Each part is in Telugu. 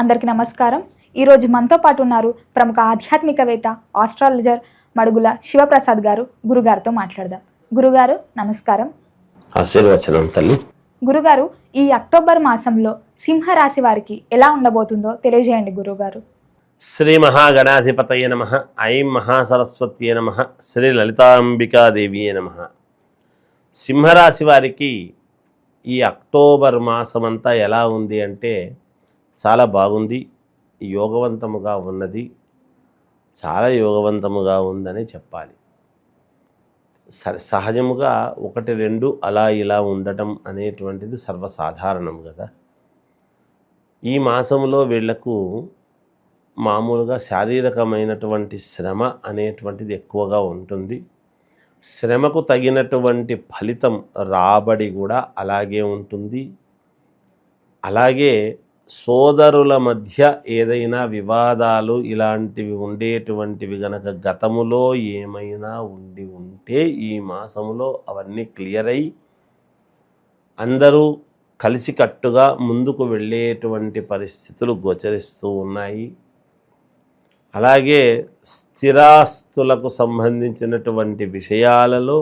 అందరికీ నమస్కారం. ఈరోజు మనతో పాటు ఉన్నారు ప్రముఖ ఆధ్యాత్మికవేత్త, ఆస్ట్రాలజర్ మడుగుల శివప్రసాద్ గారు. గురుగారితో మాట్లాడదాం. గురుగారు నమస్కారం. ఆశీర్వచనం తల్లి. గురుగారు, ఈ అక్టోబర్ మాసంలో సింహరాశి వారికి ఎలా ఉండబోతుందో తెలియజేయండి గురుగారు. శ్రీ మహాగణాధిపతయ నమః. ఐం మహాసరస్వత్యే నమః. శ్రీ లలితాంబికాదేవియే నమః. సింహరాశి వారికి ఈ అక్టోబర్ మాసమంతా ఎలా ఉంది అంటే చాలా బాగుంది, యోగవంతముగా ఉన్నది, చాలా యోగవంతముగా ఉందని చెప్పాలి. సహజముగా 1-2 అలా ఇలా ఉండటం అనేటువంటిది సర్వసాధారణం కదా. ఈ మాసంలో వీళ్లకు మామూలుగా శారీరకమైనటువంటి శ్రమ అనేటువంటిది ఎక్కువగా ఉంటుంది. శ్రమకు తగినటువంటి ఫలితం, రాబడి కూడా అలాగే ఉంటుంది. అలాగే సోదరుల మధ్య ఏదైనా వివాదాలు ఇలాంటివి ఉండేటువంటివి గనక గతములో ఏమైనా ఉంటే ఈ మాసంలో అవన్నీ క్లియర్ అయ్యి అందరూ కలిసికట్టుగా ముందుకు వెళ్ళేటువంటి పరిస్థితులు గోచరిస్తూ ఉన్నాయి. అలాగే స్థిరాస్తులకు సంబంధించినటువంటి విషయాలలో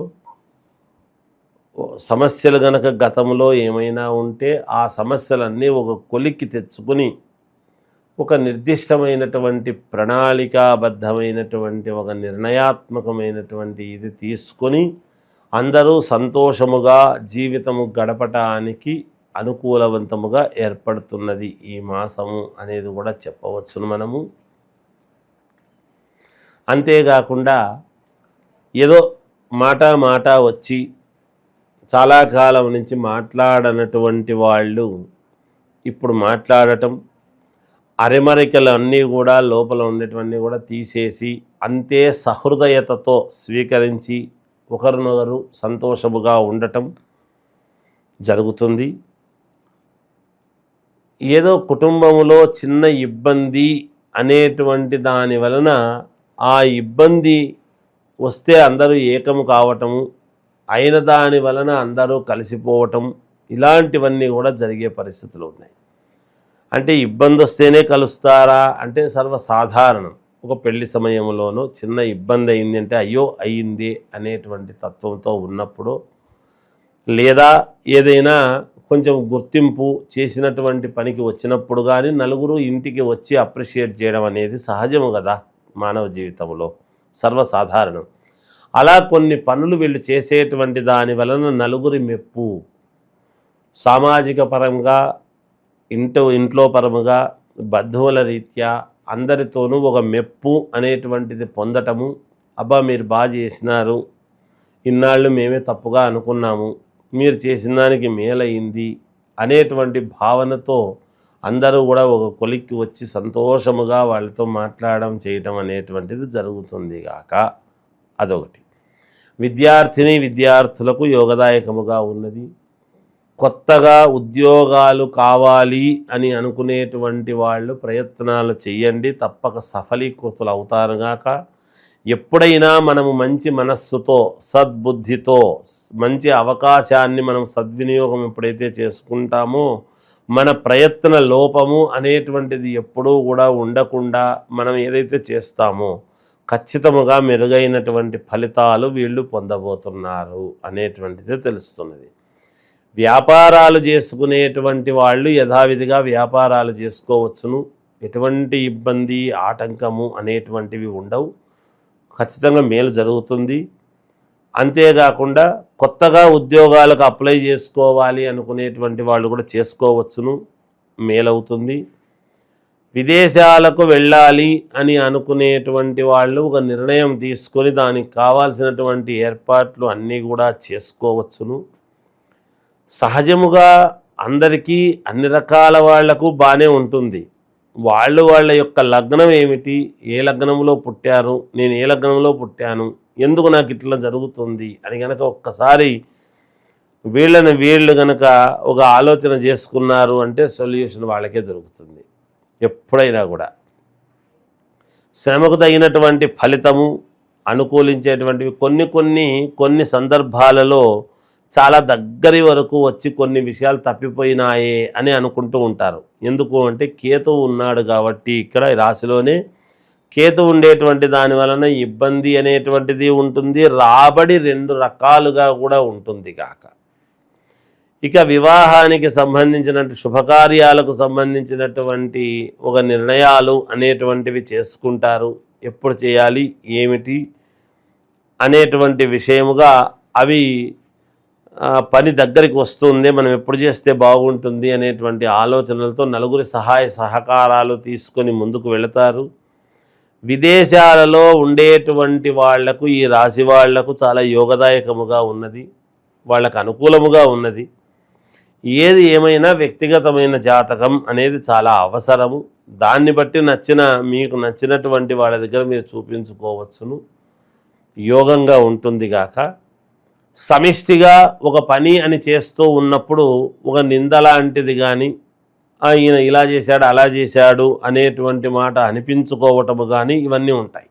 సమస్యలు గనక గతంలో ఏమైనా ఉంటే ఆ సమస్యలన్నీ ఒక కొలిక్కి తెచ్చుకుని ఒక నిర్దిష్టమైనటువంటి ప్రణాళికాబద్ధమైనటువంటి ఒక నిర్ణయాత్మకమైనటువంటి ఇది తీసుకొని అందరూ సంతోషముగా జీవితము గడపటానికి అనుకూలవంతముగా ఏర్పడుతున్నది ఈ మాసము అనేది కూడా చెప్పవచ్చును మనము. అంతేకాకుండా ఏదో మాట వచ్చి చాలా కాలం నుంచి మాట్లాడనటువంటి వాళ్ళు ఇప్పుడు మాట్లాడటం, అరెమరికలు అన్నీ కూడా లోపల ఉండేటివన్నీ కూడా తీసేసి అంతే సహృదయతతో స్వీకరించి ఒకరినొకరు సంతోషముగా ఉండటం జరుగుతుంది. ఏదో కుటుంబంలో చిన్న ఇబ్బంది అనేటువంటి దాని వలన ఆ ఇబ్బంది వస్తే అందరూ ఏకము కావటము, అయిన దాని వలన అందరూ కలిసిపోవటం, ఇలాంటివన్నీ కూడా జరిగే పరిస్థితులు ఉన్నాయి. అంటే ఇబ్బంది వస్తేనే కలుస్తారా అంటే సర్వసాధారణం. ఒక పెళ్లి సమయంలోనూ చిన్న ఇబ్బంది అయింది అంటే అయ్యో అయ్యింది అనేటువంటి తత్వంతో ఉన్నప్పుడు, లేదా ఏదైనా కొంచెం గుర్తింపు చేసినటువంటి పనికి వచ్చినప్పుడు కానీ నలుగురు ఇంటికి వచ్చి అప్రిషియేట్ చేయడం అనేది సహజము కదా మానవ జీవితంలో, సర్వసాధారణం. అలా కొన్ని పనులు వీళ్ళు చేసేటువంటి దాని వలన నలుగురి మెప్పు, సామాజిక పరంగా ఇంట్లో పరముగా బంధువుల రీత్యా అందరితోనూ ఒక మెప్పు అనేటువంటిది పొందటము. అబ్బా మీరు బాగా చేసినారు, ఇన్నాళ్ళు మేమే తప్పుగా అనుకున్నాము, మీరు చేసిన దానికి మేలయింది అనేటువంటి భావనతో అందరూ కూడా ఒక కొలిక్కి వచ్చి సంతోషముగా వాళ్ళతో మాట్లాడడం చేయటం అనేటువంటిది జరుగుతుంది గాక అదొకటి. విద్యార్థులకు యోగదాయకముగా ఉన్నది. కొత్తగా ఉద్యోగాలు కావాలి అని అనుకునేటువంటి వాళ్ళు ప్రయత్నాలు చేయండి, తప్పక సఫలీకృతులు అవుతారు గాక. ఎప్పుడైనా మనము మంచి మనస్సుతో, సద్బుద్ధితో మంచి అవకాశాన్ని మనం సద్వినియోగం ఎప్పుడైతే చేసుకుంటామో మన ప్రయత్న లోపము అనేటువంటిది ఎప్పుడూ కూడా ఉండకుండా మనం ఏదైతే చేస్తామో ఖచ్చితముగా మెరుగైనటువంటి ఫలితాలు వీళ్ళు పొందబోతున్నారు అనేటువంటిది తెలుస్తున్నది. వ్యాపారాలు చేసుకునేటువంటి వాళ్ళు యథావిధిగా వ్యాపారాలు చేసుకోవచ్చును. ఎటువంటి ఇబ్బంది, ఆటంకము అనేటువంటివి ఉండవు. ఖచ్చితంగా మేలు జరుగుతుంది. అంతేకాకుండా కొత్తగా ఉద్యోగాలకు అప్లై చేసుకోవాలి అనుకునేటువంటి వాళ్ళు కూడా చేసుకోవచ్చును, మేలవుతుంది. విదేశాలకు వెళ్ళాలి అని అనుకునేటువంటి వాళ్ళు ఒక నిర్ణయం తీసుకొని దానికి కావాల్సినటువంటి ఏర్పాట్లు అన్నీ కూడా చేసుకోవచ్చును. సహజముగా అందరికీ అన్ని రకాల వాళ్లకు బాగానే ఉంటుంది. వాళ్ళ యొక్క లగ్నం ఏమిటి, ఏ లగ్నంలో పుట్టారు, నేను ఏ లగ్నంలో పుట్టాను, ఎందుకు నాకు ఇట్లా జరుగుతుంది అని కనుక ఒక్కసారి వీళ్ళు కనుక ఒక ఆలోచన చేసుకున్నారు అంటే సొల్యూషన్ వాళ్ళకే దొరుకుతుంది. ఎప్పుడైనా కూడా శ్రమకు తగినటువంటి ఫలితము అనుకూలించేటువంటివి కొన్ని సందర్భాలలో చాలా దగ్గరి వరకు వచ్చి కొన్ని విషయాలు తప్పిపోయినాయే అని అనుకుంటూ ఉంటారు. ఎందుకు అంటే కేతువు ఉన్నాడు కాబట్టి ఇక్కడ ఈ రాశిలోనే కేతు ఉండేటువంటి దాని వలన ఇబ్బంది అనేటువంటిది ఉంటుంది, రాబడి రెండు రకాలుగా కూడా ఉంటుంది కాక. ఇక వివాహానికి సంబంధించిన శుభకార్యాలకు సంబంధించినటువంటి ఒక నిర్ణయాలు అనేటువంటివి చేసుకుంటారు. ఎప్పుడు చేయాలి ఏమిటి అనేటువంటి విషయముగా అవి పని దగ్గరికి వస్తుంది, మనం ఎప్పుడు చేస్తే బాగుంటుంది అనేటువంటి ఆలోచనలతో నలుగురి సహాయ సహకారాలు తీసుకొని ముందుకు వెళతారు. విదేశాలలో ఉండేటువంటి వాళ్లకు ఈ రాశి వాళ్లకు చాలా యోగదాయకముగా ఉన్నది, వాళ్ళకు అనుకూలముగా ఉన్నది. ఏది ఏమైనా వ్యక్తిగతమైన జాతకం అనేది చాలా అవసరము. దాన్ని బట్టి మీకు నచ్చినటువంటి వాళ్ళ దగ్గర మీరు చూపించుకోవచ్చును, యోగంగా ఉంటుంది గాక. సమిష్టిగా ఒక పని అని చేస్తూ ఉన్నప్పుడు ఒక నింద లాంటిది కానీ ఈయన ఇలా చేశాడు అలా చేశాడు అనేటువంటి మాట అనిపించుకోవటము కానీ ఇవన్నీ ఉంటాయి.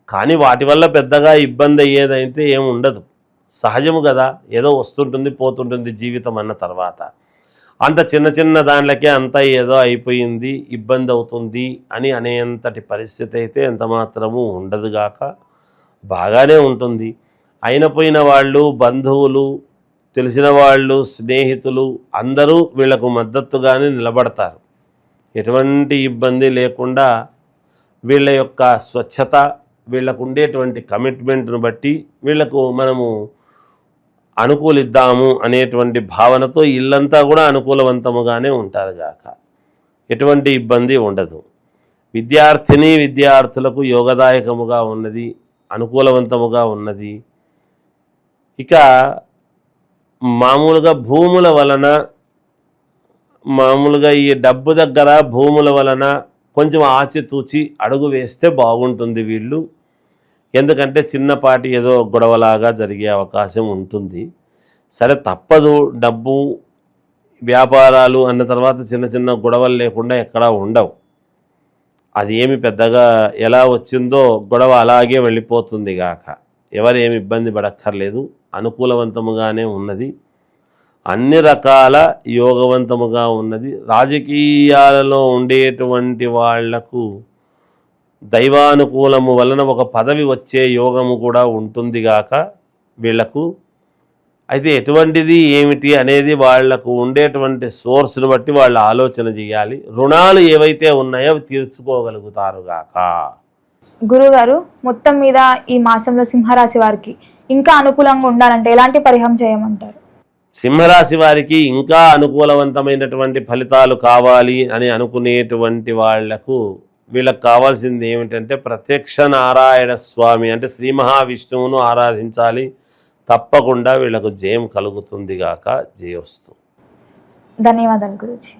కానీ వాటి వల్ల పెద్దగా ఇబ్బంది అయ్యేదైతే ఏమి ఉండదు, సహజము కదా, ఏదో వస్తుంటుంది పోతుంటుంది జీవితం అన్న తర్వాత. అంత చిన్న చిన్న దాంట్లకే అంతా ఏదో అయిపోయింది ఇబ్బంది అవుతుంది అని అనేంతటి పరిస్థితి అయితే ఎంత మాత్రము ఉండదుగాక, బాగానే ఉంటుంది. అయినపోయిన వాళ్ళు, బంధువులు, తెలిసిన వాళ్ళు, స్నేహితులు అందరూ వీళ్లకు మద్దతుగానే నిలబడతారు. ఎటువంటి ఇబ్బంది లేకుండా వీళ్ళ యొక్క స్వచ్ఛత, వీళ్ళకు ఉండేటువంటి కమిట్మెంట్ను బట్టి వీళ్లకు మనము అనుకూలిద్దాము అనేటువంటి భావనతో ఇల్లంతా కూడా అనుకూలవంతముగానే ఉంటారు గాక, ఎటువంటి ఇబ్బంది ఉండదు. విద్యార్థులకు యోగదాయకముగా ఉన్నది, అనుకూలవంతముగా ఉన్నది. ఇక మామూలుగా భూముల వలన, మామూలుగా ఈ డబ్బు దగ్గర భూముల వలన కొంచెం ఆచితూచి అడుగు వేస్తే బాగుంటుంది వీళ్ళు. ఎందుకంటే చిన్నపాటి ఏదో గొడవలాగా జరిగే అవకాశం ఉంటుంది. సరే తప్పదు, డబ్బు వ్యాపారాలు అన్న తర్వాత చిన్న చిన్న గొడవలు లేకుండా ఎక్కడా ఉండవు. అది ఏమి పెద్దగా ఎలా వచ్చిందో గొడవ అలాగే వెళ్ళిపోతుంది గాక, ఎవరేమి ఇబ్బంది పడక్కర్లేదు, అనుకూలవంతముగానే ఉన్నది, అన్ని రకాల యోగవంతముగా ఉన్నది. రాజకీయాలలో ఉండేటువంటి వాళ్లకు దైవానుకూలము వలన ఒక పదవి వచ్చే యోగము కూడా ఉంటుంది గాక వీళ్లకు. అయితే ఎటువంటిది ఏమిటి అనేది వాళ్లకు ఉండేటువంటి సోర్స్ను బట్టి వాళ్ళు ఆలోచన చేయాలి. రుణాలు ఏవైతే ఉన్నాయో అవి తీర్చుకోగలుగుతారు గాక. గురుగారు, మొత్తం మీద ఈ మాసంలో సింహరాశి వారికి ఇంకా అనుకూలంగా ఉండాలంటే ఎలాంటి పరిహారం చేయమంటారు? సింహరాశి వారికి ఇంకా అనుకూలవంతమైనటువంటి ఫలితాలు కావాలి అని అనుకునేటువంటి వాళ్లకు వీళ్ళకి కావాల్సింది ఏమిటంటే ప్రత్యక్ష నారాయణ స్వామి అంటే శ్రీ మహావిష్ణువును ఆరాధించాలి. తప్పకుండా వీళ్ళకు జయం కలుగుతుంది గాక. జయోస్తు. ధన్యవాదాలు గురూజీ.